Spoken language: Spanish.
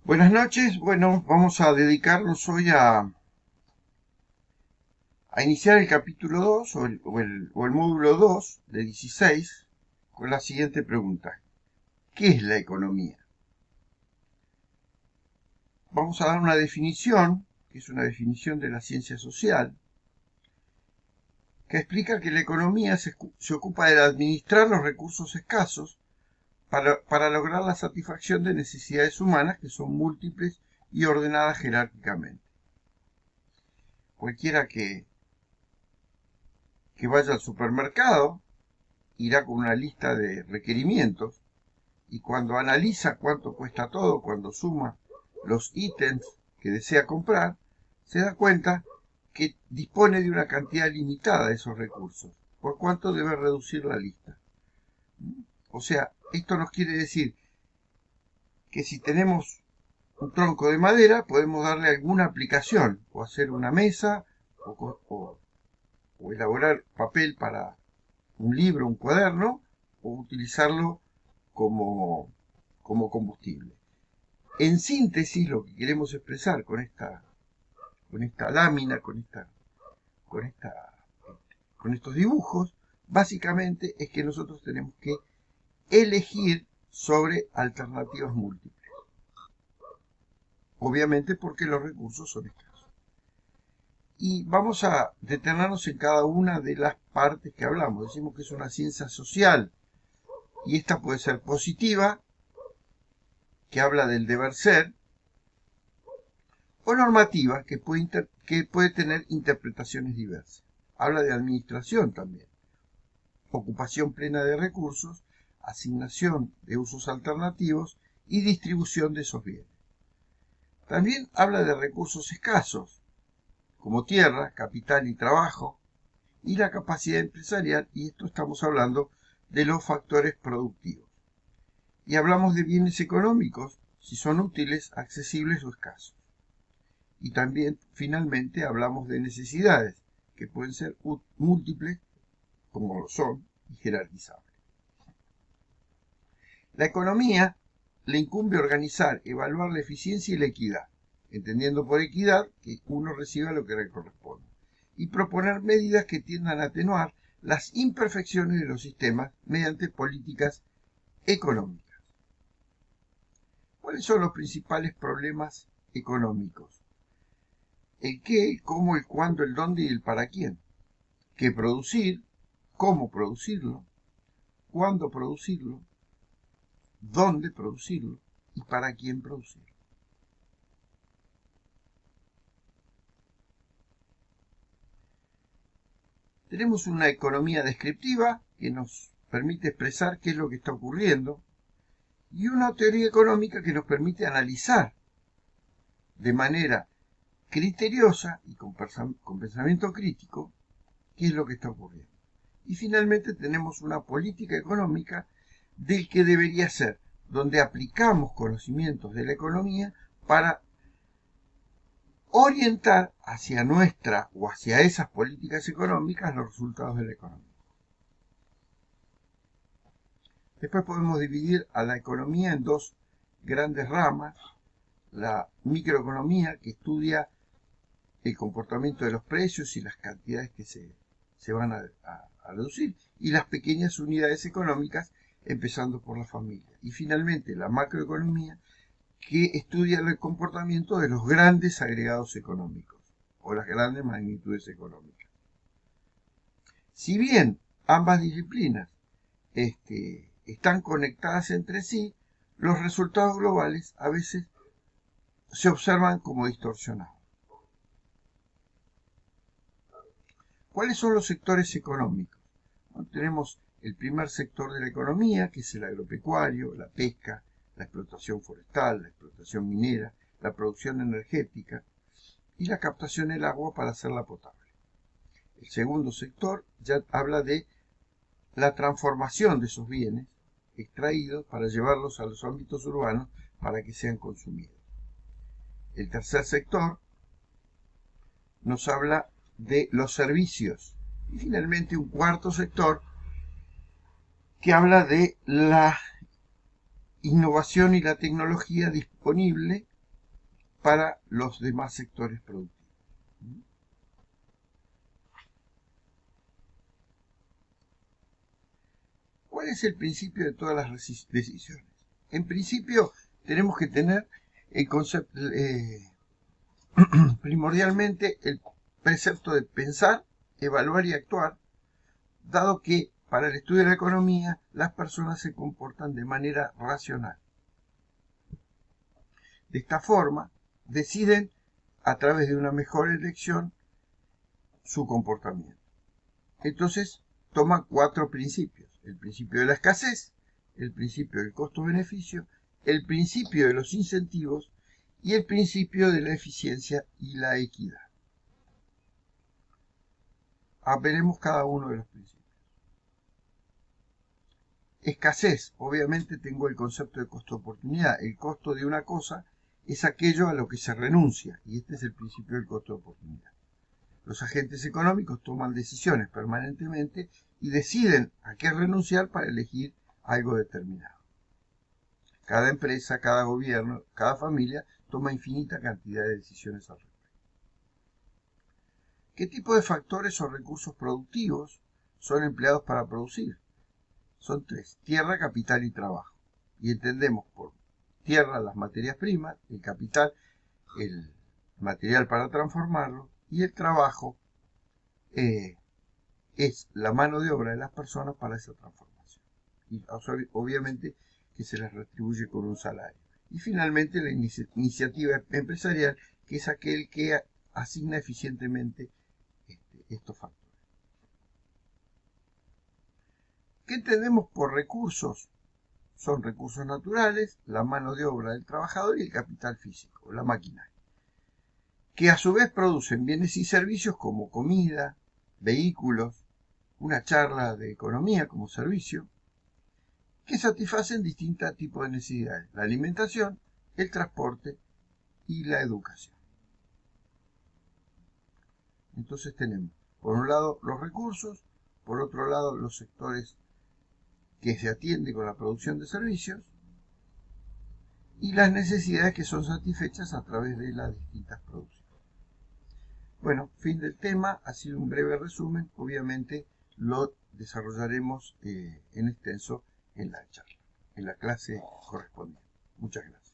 Buenas noches. Bueno, vamos a dedicarnos hoy a iniciar el capítulo 2 o el módulo 2 de 16 con la siguiente pregunta. ¿Qué es la economía? Vamos a dar una definición, que es una definición de la ciencia social, que explica que la economía se ocupa de administrar los recursos escasos para lograr la satisfacción de necesidades humanas que son múltiples y ordenadas jerárquicamente. Cualquiera que vaya al supermercado irá con una lista de requerimientos y cuando analiza cuánto cuesta todo, cuando suma los ítems que desea comprar, se da cuenta que dispone de una cantidad limitada de esos recursos, por cuanto debe reducir la lista. O sea, esto nos quiere decir que si tenemos un tronco de madera, podemos darle alguna aplicación, o hacer una mesa, o elaborar papel para un libro, un cuaderno, o utilizarlo como combustible. En síntesis, lo que queremos expresar con esta lámina, con estos dibujos, básicamente es que nosotros tenemos que elegir sobre alternativas múltiples. Obviamente porque los recursos son escasos. Y vamos a detenernos en cada una de las partes que hablamos. Decimos que es una ciencia social y esta puede ser positiva, que habla del deber ser, o normativa, que puede tener interpretaciones diversas. Habla de administración también, ocupación plena de recursos, asignación de usos alternativos y distribución de esos bienes. También habla de recursos escasos, como tierra, capital y trabajo, y la capacidad empresarial, y esto estamos hablando de los factores productivos. Y hablamos de bienes económicos, si son útiles, accesibles o escasos. Y también, finalmente, hablamos de necesidades, que pueden ser múltiples, como lo son, y jerarquizables. La economía le incumbe organizar, evaluar la eficiencia y la equidad, entendiendo por equidad que uno reciba lo que le corresponde, y proponer medidas que tiendan a atenuar las imperfecciones de los sistemas mediante políticas económicas. ¿Cuáles son los principales problemas económicos? El qué, el cómo, el cuándo, el dónde y el para quién. ¿Qué producir? ¿Cómo producirlo? ¿Cuándo producirlo? ¿Dónde producirlo? ¿Y para quién producirlo? Tenemos una economía descriptiva que nos permite expresar qué es lo que está ocurriendo y una teoría económica que nos permite analizar de manera criteriosa y con pensamiento crítico qué es lo que está ocurriendo. Y finalmente tenemos una política económica del que debería ser, donde aplicamos conocimientos de la economía para orientar hacia nuestra o hacia esas políticas económicas los resultados de la economía. Después podemos dividir a la economía en dos grandes ramas. La microeconomía, que estudia el comportamiento de los precios y las cantidades que se van a reducir, y las pequeñas unidades económicas, empezando por la familia. Y finalmente la macroeconomía, que estudia el comportamiento de los grandes agregados económicos o las grandes magnitudes económicas. Si bien ambas disciplinas están conectadas entre sí, los resultados globales a veces se observan como distorsionados. ¿Cuáles son los sectores económicos? Bueno, tenemos el primer sector de la economía, que es el agropecuario, la pesca, la explotación forestal, la explotación minera, la producción energética y la captación del agua para hacerla potable. El segundo sector ya habla de la transformación de esos bienes extraídos para llevarlos a los ámbitos urbanos para que sean consumidos. El tercer sector nos habla de los servicios. Y finalmente un cuarto sector que habla de la innovación y la tecnología disponible para los demás sectores productivos. ¿Cuál es el principio de todas las decisiones? En principio, tenemos que tener el concepto, primordialmente, el precepto de pensar, evaluar y actuar, dado que para el estudio de la economía las personas se comportan de manera racional. De esta forma, deciden a través de una mejor elección su comportamiento. Entonces, toma 4 principios: el principio de la escasez, el principio del costo-beneficio, el principio de los incentivos y el principio de la eficiencia y la equidad. Veremos cada uno de los principios. Escasez, obviamente tengo el concepto de costo-oportunidad. El costo de una cosa es aquello a lo que se renuncia, y este es el principio del costo-oportunidad. Los agentes económicos toman decisiones permanentemente y deciden a qué renunciar para elegir algo determinado. Cada empresa, cada gobierno, cada familia toma infinita cantidad de decisiones al respecto. ¿Qué tipo de factores o recursos productivos son empleados para producir? Son 3: tierra, capital y trabajo. Y entendemos por tierra las materias primas, el capital, el material para transformarlo, y el trabajo es la mano de obra de las personas para esa transformación. Y obviamente que se les retribuye con un salario. Y finalmente la iniciativa empresarial, que es aquel que asigna eficientemente estos factores. ¿Qué entendemos por recursos? Son recursos naturales, la mano de obra del trabajador y el capital físico, la maquinaria, que a su vez producen bienes y servicios como comida, vehículos, una charla de economía como servicio, que satisfacen distintos tipos de necesidades: la alimentación, el transporte y la educación. Entonces tenemos, por un lado, los recursos, por otro lado, los sectores que se atienden con la producción de servicios, y las necesidades que son satisfechas a través de las distintas producciones. Bueno, fin del tema. Ha sido un breve resumen. Obviamente lo desarrollaremos en extenso en la charla, en la clase correspondiente. Muchas gracias.